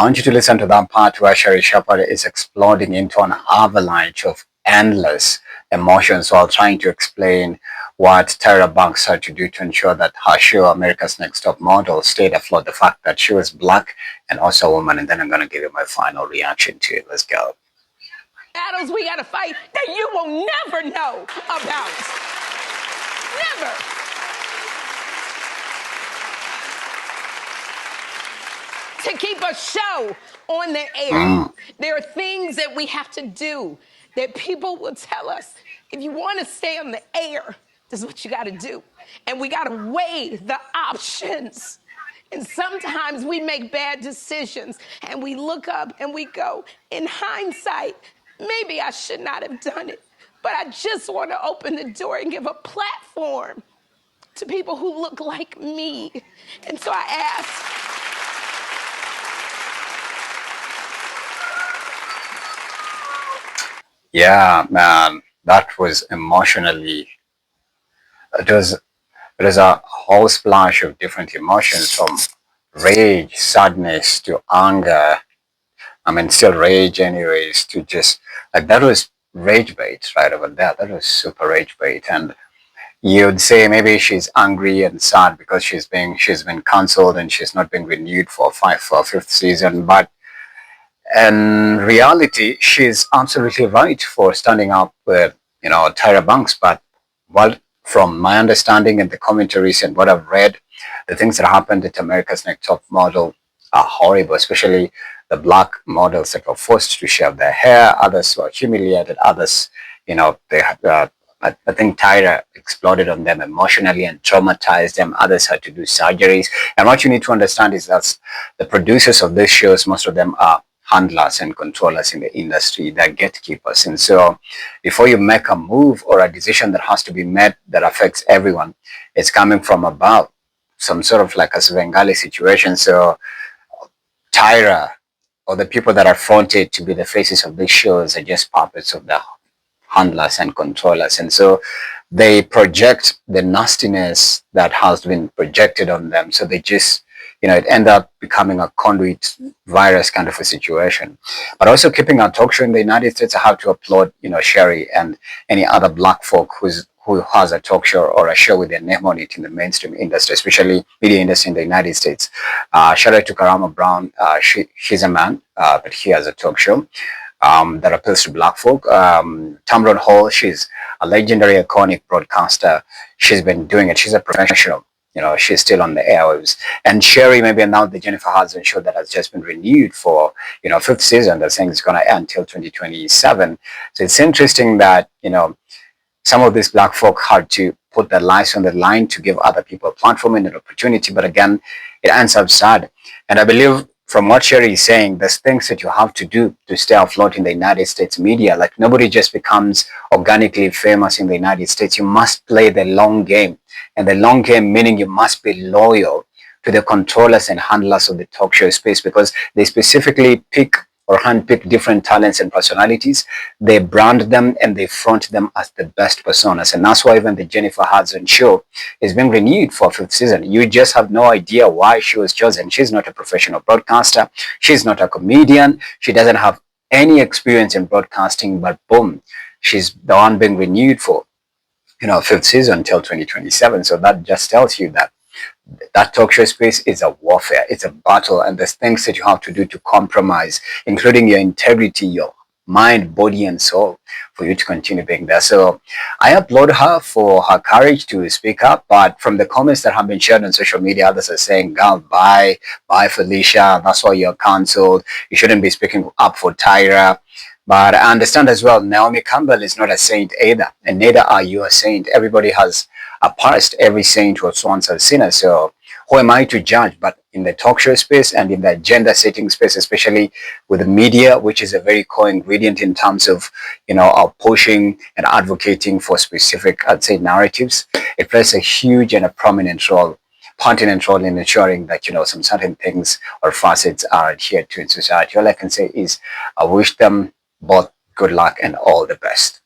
I want you to listen to that part where Sherri Shepherd is exploding into an avalanche of endless emotions while trying to explain what Tyra Banks had to do to ensure that her show, America's Next Top Model, stayed afloat. The fact that she was black and also a woman. And then I'm going to give you my final reaction to it. Let's go. Battles we got to fight that you will never know about. Never. To keep a show on the air, there are things that we have to do that people will tell us, if you want to stay on the air, this is what you got to do. And we got to weigh the options. And sometimes we make bad decisions and we look up and we go, in hindsight, maybe I should not have done it. But I just want to open the door and give a platform to people who look like me. And so I asked, Yeah, man, that was emotionally, it was, it was a whole splash of different emotions from rage, sadness to anger. I mean, still rage anyways, to just, like, that was rage bait right over there. That was super rage bait. And you'd say maybe she's angry and sad because she's been cancelled and she's not been renewed for a fifth season. But in reality, she's absolutely right for standing up with, Tyra Banks. But well, from my understanding and the commentaries and what I've read, the things that happened at America's Next Top Model are horrible, especially the black models that were forced to shave their hair. Others were humiliated. Others, they had, I think Tyra exploded on them emotionally and traumatized them. Others had to do surgeries. And what you need to understand is that the producers of these shows, most of them are handlers and controllers in the industry. They're gatekeepers. And so before you make a move or a decision that has to be made that affects everyone, it's coming from above, some sort of like a Svengali situation. So Tyra, or the people that are fronted to be the faces of these shows, are just puppets of the handlers and controllers. And so they project the nastiness that has been projected on them. So they just, it end up becoming a conduit virus kind of a situation. But also keeping our talk show in the United States, I have to applaud, Sherri and any other black folk who has a talk show or a show with their name on it in the mainstream industry, especially media industry in the United States. Shout out to Karama Brown. She's a man, but he has a talk show that appeals to black folk. Tamron Hall, she's a legendary, iconic broadcaster. She's been doing it. She's a professional. She's still on the airwaves. And Sherri, maybe now the Jennifer Hudson show that has just been renewed for, fifth season. They're saying it's going to end until 2027. So it's interesting that, some of these black folk had to put their lives on the line to give other people a platform and an opportunity. But again, it ends up sad. And I believe from what Sherri is saying, there's things that you have to do to stay afloat in the United States media. Like, nobody just becomes organically famous in the United States. You must play the long game. And the long game meaning you must be loyal to the controllers and handlers of the talk show space, because they specifically pick or handpick different talents and personalities. They brand them and they front them as the best personas. And that's why even the Jennifer Hudson show is being renewed for a fifth season. You just have no idea why she was chosen. She's not a professional broadcaster. She's not a comedian. She doesn't have any experience in broadcasting, but boom, she's the one being renewed for, fifth season until 2027. So that just tells you that that talk show space is a warfare, it's a battle, and there's things that you have to do to compromise, including your integrity, your mind, body, and soul, for you to continue being there. So I applaud her for her courage to speak up, but from the comments that have been shared on social media, others are saying, girl, bye, Felicia, that's why you're cancelled, you shouldn't be speaking up for Tyra. But I understand as well, Naomi Campbell is not a saint either, and neither are you a saint. Everybody has a past. Every saint was once a sinner. So who am I to judge? But in the talk show space and in the gender setting space, especially with the media, which is a very core ingredient in terms of, pushing and advocating for specific, I'd say, narratives, it plays a huge and a pertinent role in ensuring that, some certain things or facets are adhered to in society. All I can say is I wish them both good luck and all the best.